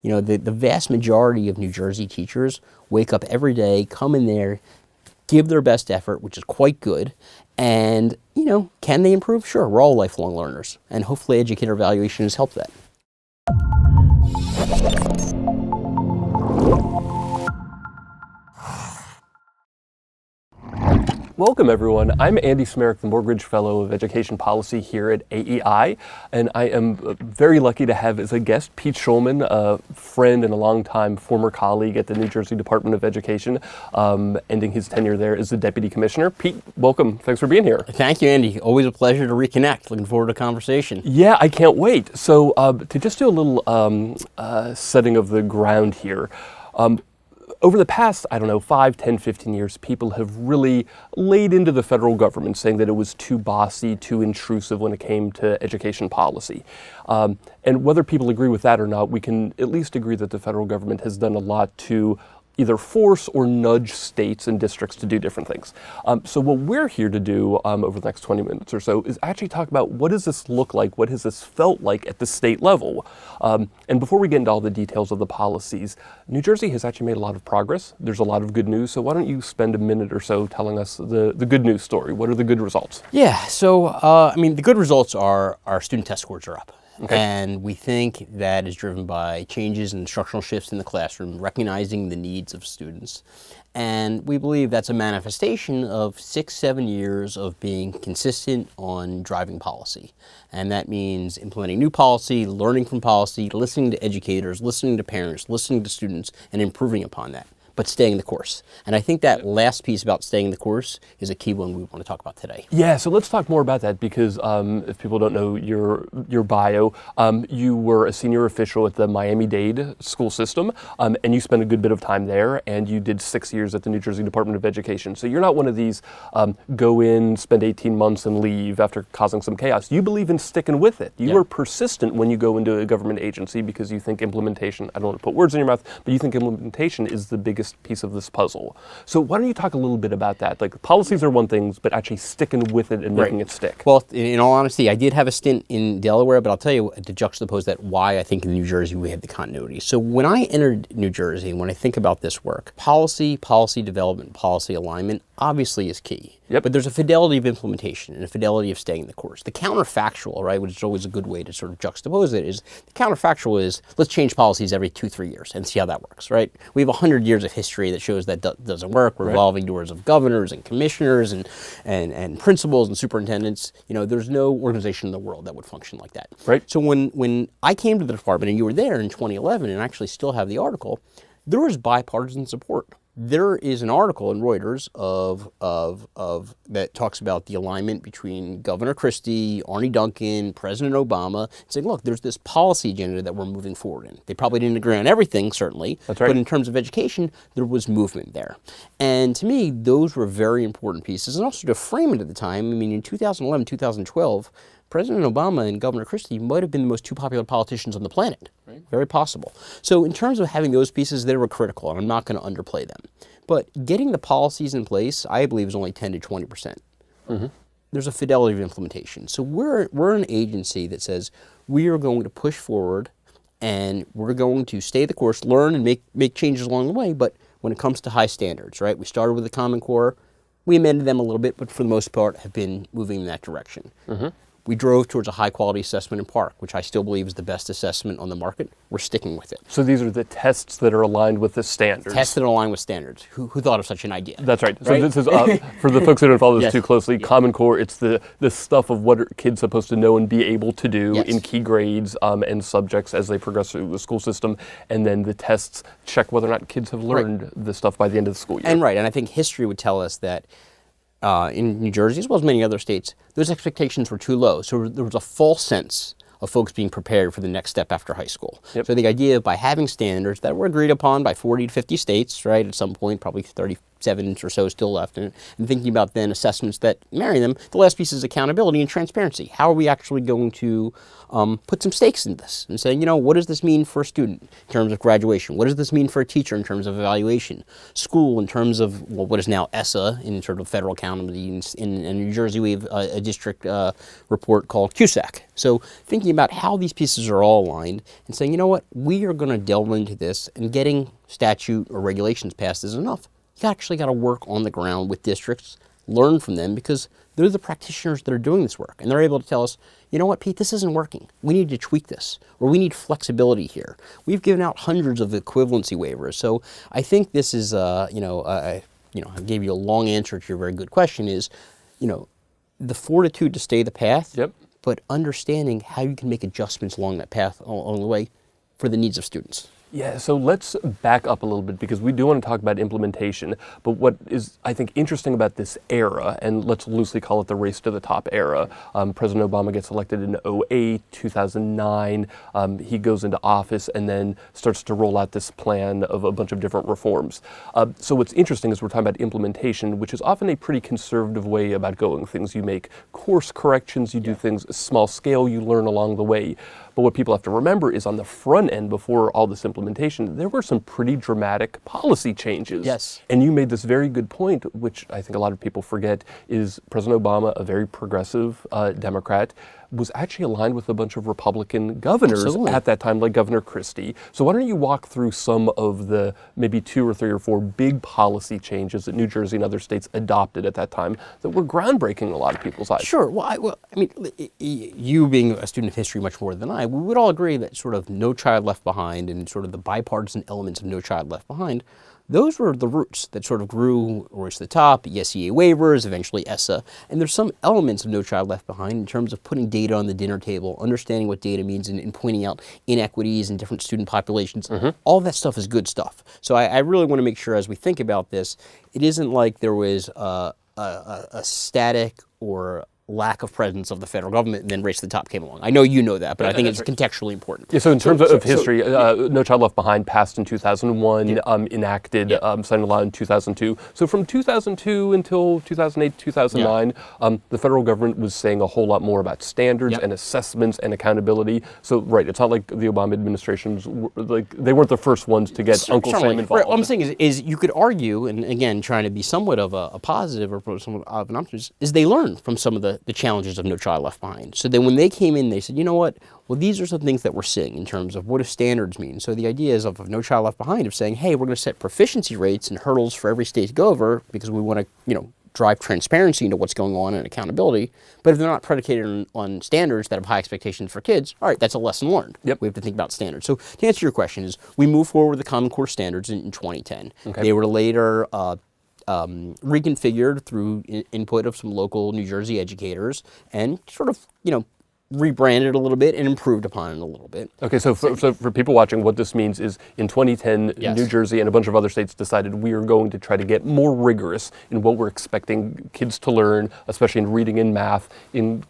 You know, the vast majority of New Jersey teachers wake up every day, come in there, give their best effort, which is quite good. And, you know, can they improve? Sure, we're all lifelong learners. And hopefully educator evaluation has helped that. Welcome everyone, I'm Andy Smarick, the Morgridge Fellow of Education Policy here at AEI, and I am very lucky to have as a guest Pete Shulman, a friend and a longtime former colleague at the New Jersey Department of Education, ending his tenure there as the Deputy Commissioner. Pete, welcome, thanks for being here. Thank you, Andy. Always a pleasure to reconnect. Looking forward to the conversation. Yeah, I can't wait. So to just do a little setting of the ground here, over the past, 5, 10, 15 years, people have really laid into the federal government saying that it was too bossy, too intrusive when it came to education policy. And whether people agree with that or not, we can at least agree that the federal government has done a lot to either force or nudge states and districts to do different things. So what we're here to do over the next 20 minutes or so is actually talk about what does this look like, what has this felt like at the state level. And before we get into all the details of the policies, New Jersey has actually made a lot of progress. There's a lot of good news, so why don't you spend a minute or so telling us the good news story. What are the good results? Yeah, so the good results are our student test scores are up. Okay. And we think that is driven by changes in instructional shifts in the classroom, recognizing the needs of students. And we believe that's a manifestation of 6, 7 years of being consistent on driving policy. And that means implementing new policy, learning from policy, listening to educators, listening to parents, listening to students, and improving upon that, but staying the course. And I think that last piece about staying the course is a key one we want to talk about today. Yeah, so let's talk more about that because if people don't know your bio, you were a senior official at the Miami-Dade school system, and you spent a good bit of time there, and you did 6 years at the New Jersey Department of Education. So you're not one of these go in, spend 18 months and leave after causing some chaos. You believe in sticking with it. You are persistent when you go into a government agency because you think implementation, I don't want to put words in your mouth, but you think implementation is the biggest piece of this puzzle. So why don't you talk a little bit about that? Like policies are one thing, but actually sticking with it and making it stick. Well, in all honesty, I did have a stint in Delaware, but I'll tell you to juxtapose that why I think in New Jersey we have the continuity. So when I entered New Jersey, and when I think about this work, policy development, policy alignment obviously is key. Yep. But there's a fidelity of implementation and a fidelity of staying the course. The counterfactual, right, which is always a good way to sort of juxtapose it, is the counterfactual is let's change policies every 2-3 years and see how that works, right? We have 100 years of history that shows that doesn't work, revolving doors of governors and commissioners and principals and superintendents. You know, there's no organization in the world that would function like that. Right. So when I came to the department, and you were there in 2011, and actually still have the article, there was bipartisan support. There is an article in Reuters of that talks about the alignment between Governor Christie, Arne Duncan, President Obama, saying, look, there's this policy agenda that we're moving forward in. They probably didn't agree on everything, certainly, That's right. But in terms of education, there was movement there. And to me, those were very important pieces. And also to frame it at the time, I mean, in 2011, 2012, President Obama and Governor Christie might have been the most two popular politicians on the planet. Right. Very possible. So in terms of having those pieces, they were critical, and I'm not going to underplay them. But getting the policies in place, I believe, is only 10 to 20%. Mm-hmm. There's a fidelity of implementation. So we're an agency that says we are going to push forward, and we're going to stay the course, learn, and make changes along the way. But when it comes to high standards, right? We started with the Common Core. We amended them a little bit, but for the most part have been moving in that direction. Mm-hmm. We drove towards a high-quality assessment in Park, which I still believe is the best assessment on the market. We're sticking with it. So these are the tests that are aligned with the standards. Tests that are aligned with standards. Who thought of such an idea? That's right. So this is, for the folks who don't follow this too closely, Yeah. Common Core, it's the stuff of what are kids supposed to know and be able to do in key grades and subjects as they progress through the school system. And then the tests check whether or not kids have learned the stuff by the end of the school year. And I think history would tell us that in New Jersey, as well as many other states, those expectations were too low. So there was a false sense of folks being prepared for the next step after high school. Yep. So the idea of by having standards that were agreed upon by 40 to 50 states, right, at some point, probably 30, 7 or so still left, and thinking about then assessments that marry them. The last piece is accountability and transparency. How are we actually going to put some stakes in this and say, what does this mean for a student in terms of graduation? What does this mean for a teacher in terms of evaluation? School in terms of what is now ESSA in sort of federal accountability. In New Jersey, we have a district report called CUSAC. So thinking about how these pieces are all aligned and saying, we are going to delve into this, and getting statute or regulations passed is enough. You actually got to work on the ground with districts, learn from them, because they're the practitioners that are doing this work. And they're able to tell us, Pete, this isn't working. We need to tweak this, or we need flexibility here. We've given out hundreds of equivalency waivers. So I think this is, I gave you a long answer to your very good question, is, the fortitude to stay the path, Yep. but understanding how you can make adjustments along that path along the way for the needs of students. Yeah, so let's back up a little bit, because we do want to talk about implementation. But what is, I think, interesting about this era, and let's loosely call it the race to the top era, President Obama gets elected in 2008, 2009. He goes into office and then starts to roll out this plan of a bunch of different reforms. So what's interesting is we're talking about implementation, which is often a pretty conservative way about going things. You make course corrections, you do things small scale, you learn along the way. But what people have to remember is on the front end, before all this implementation, there were some pretty dramatic policy changes. Yes. And you made this very good point, which I think a lot of people forget, is President Obama, a very progressive Democrat, was actually aligned with a bunch of Republican governors Absolutely. at that time, like Governor Christie. So why don't you walk through some of the maybe 2 or 3 or 4 big policy changes that New Jersey and other states adopted at that time that were groundbreaking in a lot of people's eyes? Sure. Well, you being a student of history much more than I, we would all agree that sort of No Child Left Behind and sort of the bipartisan elements of No Child Left Behind, those were the roots that sort of grew, rose to the top, ESEA waivers, eventually ESSA. And there's some elements of No Child Left Behind in terms of putting data on the dinner table, understanding what data means, and pointing out inequities in different student populations. All that stuff is good stuff. So I really want to make sure as we think about this, it isn't like there was a static or lack of presence of the federal government and then Race to the Top came along. I know you know that, but I think it's contextually important. Yeah, so in terms of history, No Child Left Behind passed in 2001, enacted, signed into law in 2002. So from 2002 until 2008, 2009, the federal government was saying a whole lot more about standards and assessments and accountability. So, right, it's not like the Obama administrations, they weren't the first ones to get Uncle Sam involved. Right, what I'm saying is you could argue, and again, trying to be somewhat of a positive or somewhat of an optimist, is they learned from some of the challenges of No Child Left Behind. So then when they came in, they said, well, these are some things that we're seeing in terms of what do standards mean. So the idea is of No Child Left Behind of saying, hey, we're going to set proficiency rates and hurdles for every state to go over because we want to, drive transparency into what's going on and accountability. But if they're not predicated on standards that have high expectations for kids, all right, that's a lesson learned. We have to think about standards. So to answer your question is, we moved forward with the Common Core standards in 2010. Okay. They were later reconfigured through input of some local New Jersey educators and sort of, rebranded a little bit and improved upon it a little bit. Okay, so for people watching, what this means is in 2010, New Jersey and a bunch of other states decided we are going to try to get more rigorous in what we're expecting kids to learn, especially in reading and math, in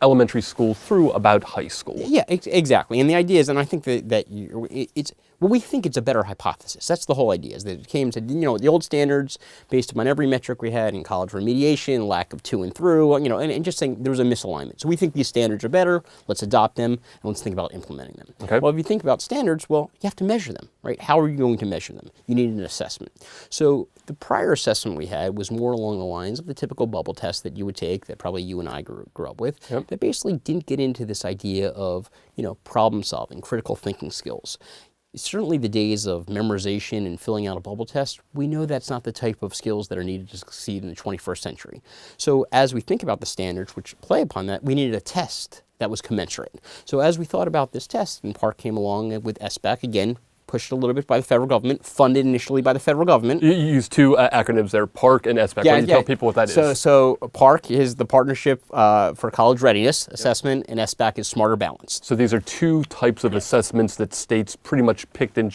elementary school through about high school. Yeah, exactly. And the idea is, and I think we think it's a better hypothesis. That's the whole idea, is that it came and said, the old standards, based upon every metric we had in college remediation, lack of to and through, and just saying there was a misalignment. So we think these standards are better, let's adopt them, and let's think about implementing them. Okay. Well, if you think about standards, you have to measure them, right? How are you going to measure them? You need an assessment. So the prior assessment we had was more along the lines of the typical bubble test that you would take, that probably you and I grew up with, that basically didn't get into this idea of, problem solving, critical thinking skills. Certainly the days of memorization and filling out a bubble test, we know that's not the type of skills that are needed to succeed in the 21st century. So as we think about the standards which play upon that, we needed a test that was commensurate. So as we thought about this test, and Park came along with SBAC, again, pushed a little bit by the federal government, funded initially by the federal government. You use 2 acronyms there, PARC and SBAC. Why don't you tell people what that is? So PARC is the Partnership for College Readiness Assessment, and SBAC is Smarter Balance. So these are 2 types of assessments that states pretty much picked and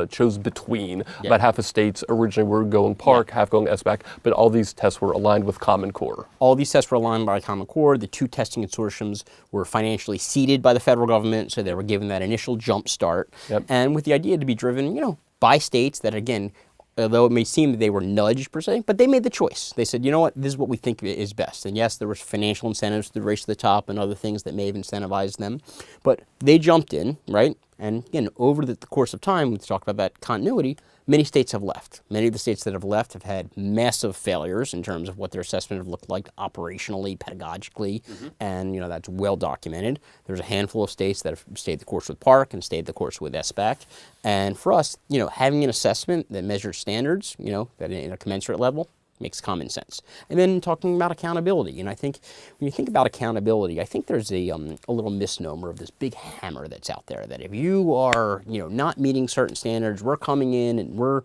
chose between. About half of states originally were going PARC, half going SBAC, but all these tests were aligned with Common Core. All these tests were aligned by Common Core. The 2 testing consortiums were financially seeded by the federal government, so they were given that initial jump start. And with the idea to be driven, by states that, again, although it may seem that they were nudged per se, but they made the choice. They said, you know what, this is what we think is best. And yes, there was financial incentives to the race to the top and other things that may have incentivized them, but they jumped in, right? And again, over the course of time, let's talk about that continuity, many states have left. Many of the states that have left have had massive failures in terms of what their assessment have looked like operationally, pedagogically, and that's well documented. There's a handful of states that have stayed the course with Park and stayed the course with SBAC. And for us, having an assessment that measures standards, that in a commensurate level, makes common sense. And then talking about accountability, and I think when you think about accountability, I think there's a little misnomer of this big hammer that's out there that if you are not meeting certain standards, we're coming in and we're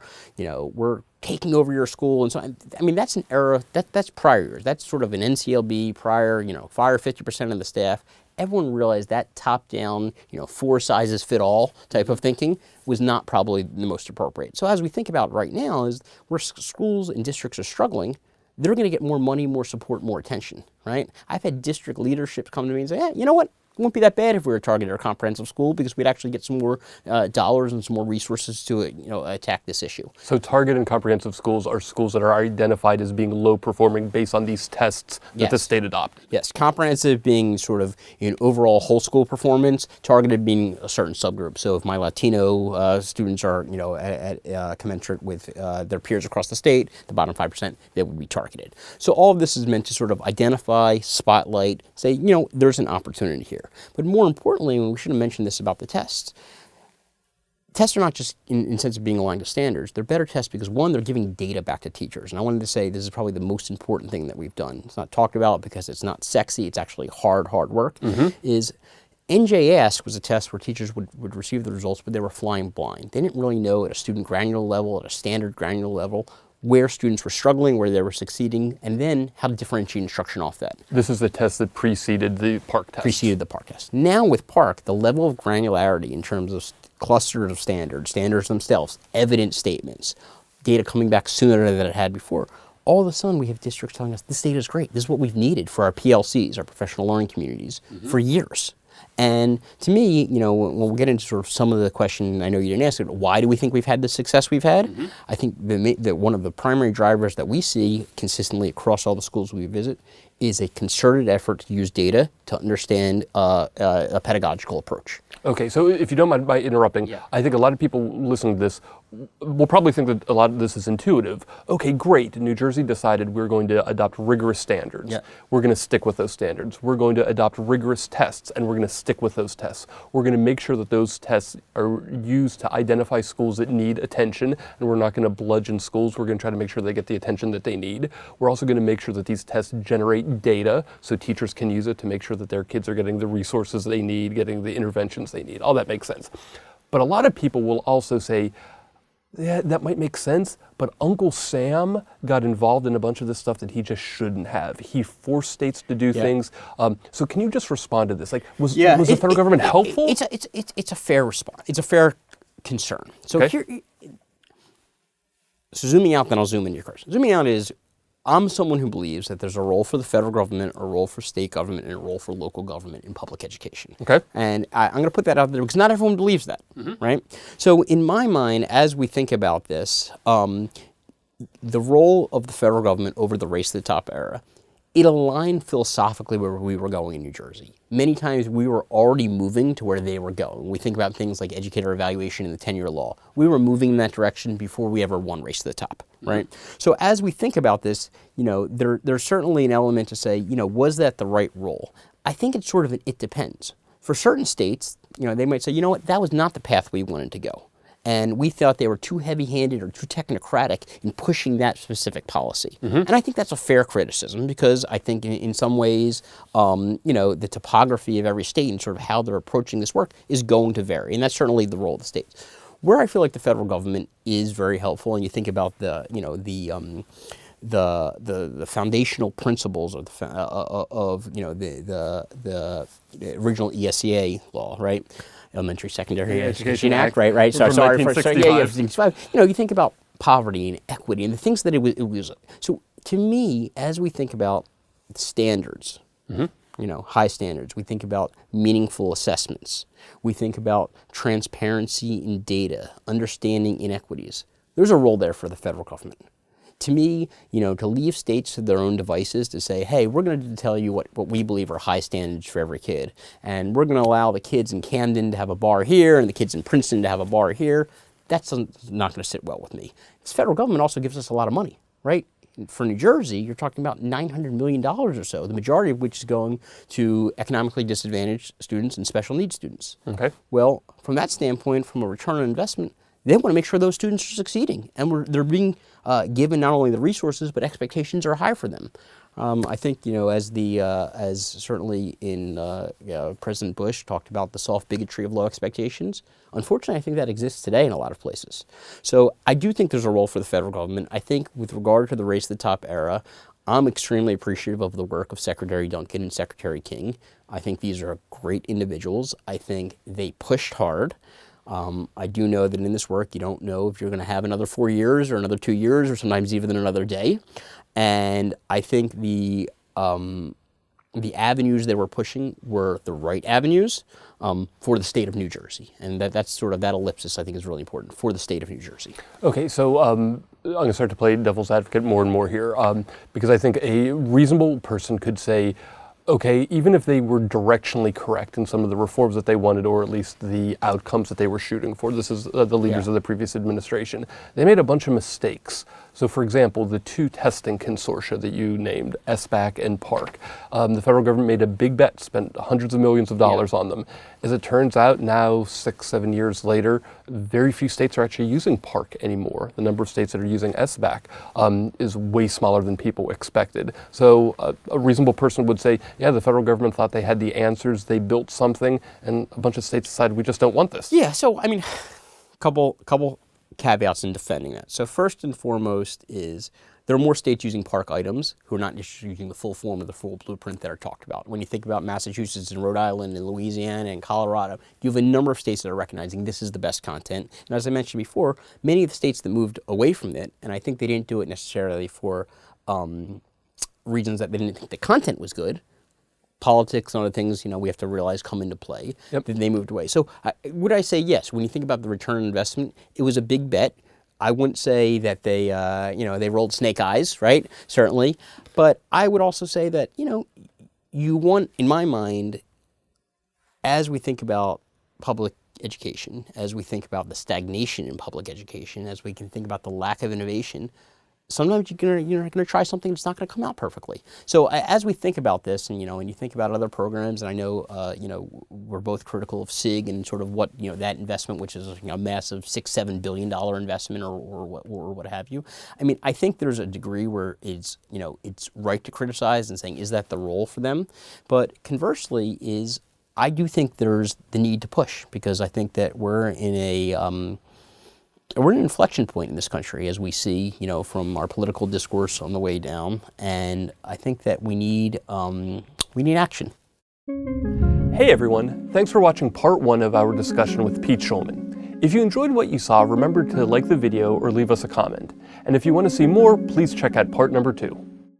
taking over your school. And so I mean that's an error that's prior years. That's sort of an NCLB prior, fire 50% of the staff. Everyone realized that top-down, 4 sizes fit all type of thinking was not probably the most appropriate. So as we think about right now is where schools and districts are struggling, they're going to get more money, more support, more attention, right? I've had district leadership come to me and say, you know what? It wouldn't be that bad if we were targeting a comprehensive school because we'd actually get some more dollars and some more resources to attack this issue. So target and comprehensive schools are schools that are identified as being low performing based on these tests that the state adopted. Yes, comprehensive being sort of overall whole school performance, targeted being a certain subgroup. So if my Latino students are at commensurate with their peers across the state, the bottom 5%, they would be targeted. So all of this is meant to sort of identify, spotlight, say there's an opportunity here. But more importantly, and we should have mentioned this about the tests, tests are not just in sense of being aligned to standards. They're better tests because, one, they're giving data back to teachers. And I wanted to say this is probably the most important thing that we've done. It's not talked about because it's not sexy. It's actually hard work. Is NJASK was a test where teachers would receive the results, but they were flying blind. They didn't really know at a student granular level, at a standard granular level, where students were struggling, where they were succeeding, and then how to differentiate instruction off that. This is the test that preceded the Park test. Preceded the Park test. Now with Park, the level of granularity in terms of clusters of standards themselves, evidence statements, data coming back sooner than it had before, all of a sudden we have districts telling us this data is great. This is what we've needed for our PLCs, our professional learning communities, for years. And to me, when we'll get into sort of some of the question, I know you didn't ask it, why do we think we've had the success we've had? I think that one of the primary drivers that we see consistently across all the schools we visit is a concerted effort to use data to understand a pedagogical approach. Okay, so if you don't mind my interrupting, I think a lot of people listening to this will probably think that a lot of this is intuitive. Okay, great. New Jersey decided we're going to adopt rigorous standards. Yeah. We're going to stick with those standards. We're going to adopt rigorous tests, and we're going to stick with those tests. We're going to make sure that those tests are used to identify schools that need attention, and we're not going to bludgeon schools. We're going to try to make sure they get the attention that they need. We're also going to make sure that these tests generate data so teachers can use it to make sure that their kids are getting the resources they need, getting the interventions they need. All that makes sense. But a lot of people will also say, yeah, that might make sense, but Uncle Sam got involved in a bunch of this stuff that he just shouldn't have. He forced states to do things. So can you just respond to this? Like, was the federal government helpful? It's a fair response. It's a fair concern. So so zooming out, then I'll zoom into your question. Zooming out is, I'm someone who believes that there's a role for the federal government, a role for state government, and a role for local government in public education. Okay. And I'm going to put that out there because not everyone believes that, right? So in my mind, as we think about this, the role of the federal government over the race to the top era, it aligned philosophically where we were going in New Jersey. Many times we were already moving to where they were going. We think about things like educator evaluation and the 10-year law. We were moving in that direction before we ever won race to the top, right? So as we think about this, there's certainly an element to say, was that the right role? I think it's sort of it depends. For certain states, they might say, you know what, that was not the path we wanted to go. And we thought they were too heavy-handed or too technocratic in pushing that specific policy. And I think that's a fair criticism because I think in some ways, the topography of every state and sort of how they're approaching this work is going to vary. And that's certainly the role of the states. Where I feel like the federal government is very helpful, and you think about the foundational principles of the original ESEA law, right? Elementary Secondary Education Act, right? So sorry for you think about poverty and equity and the things that it was. So to me, as we think about standards, high standards, we think about meaningful assessments, we think about transparency in data, understanding inequities. there's a role there for the federal government. To me, to leave states to their own devices to say, hey, we're going to tell you what we believe are high standards for every kid, and we're going to allow the kids in Camden to have a bar here and the kids in Princeton to have a bar here, that's not going to sit well with me. This federal government also gives us a lot of money, right? For New Jersey, you're talking about $900 million or so, the majority of which is going to economically disadvantaged students and special needs students. Okay. Well, from that standpoint, from a return on investment, they want to make sure those students are succeeding, and they're being given not only the resources, but expectations are high for them. I think, as certainly in President Bush talked about the soft bigotry of low expectations. Unfortunately, I think that exists today in a lot of places. So I do think there's a role for the federal government. I think with regard to the Race to the Top era, I'm extremely appreciative of the work of Secretary Duncan and Secretary King. I think these are great individuals. I think they pushed hard. I do know that in this work, you don't know if you're going to have another 4 years or another 2 years or sometimes even another day. And I think the avenues they were pushing were the right avenues for the state of New Jersey. And that's sort of that ellipsis I think is really important for the state of New Jersey. Okay, so I'm going to start to play devil's advocate more and more here because I think a reasonable person could say, okay, even if they were directionally correct in some of the reforms that they wanted, or at least the outcomes that they were shooting for, this is the leaders of the previous administration, they made a bunch of mistakes. So for example, the two testing consortia that you named, SBAC and PARC, the federal government made a big bet, spent hundreds of millions of dollars on them. As it turns out, now 6, 7 years later, very few states are actually using PARC anymore. The number of states that are using SBAC is way smaller than people expected. So a reasonable person would say, yeah, the federal government thought they had the answers, they built something, and a bunch of states decided we just don't want this. Yeah, so I mean, couple caveats in defending that. So first and foremost is there are more states using PARC items who are not just using the full form of the full blueprint that are talked about. When you think about Massachusetts and Rhode Island and Louisiana and Colorado, you have a number of states that are recognizing this is the best content. And as I mentioned before, many of the states that moved away from it, and I think they didn't do it necessarily for reasons that they didn't think the content was good, politics and other things, we have to realize come into play, that they moved away. So would I say yes, when you think about the return on investment, it was a big bet. I wouldn't say that they, they rolled snake eyes, right? Certainly. But I would also say that, you want, in my mind, as we think about public education, as we think about the stagnation in public education, as we can think about the lack of innovation, sometimes you're going to try something that's not going to come out perfectly. So as we think about this, and and you think about other programs, and I know we're both critical of SIG and sort of what that investment, which is a massive $6-7 billion investment or what have you. I mean, I think there's a degree where it's it's right to criticize and saying, is that the role for them? But conversely, I do think there's the need to push, because I think that we're in an inflection point in this country, as we see, from our political discourse on the way down, and I think that we need action. Hey everyone, thanks for watching part 1 of our discussion with Pete Shulman. If you enjoyed what you saw, remember to like the video or leave us a comment. And if you want to see more, please check out part number 2.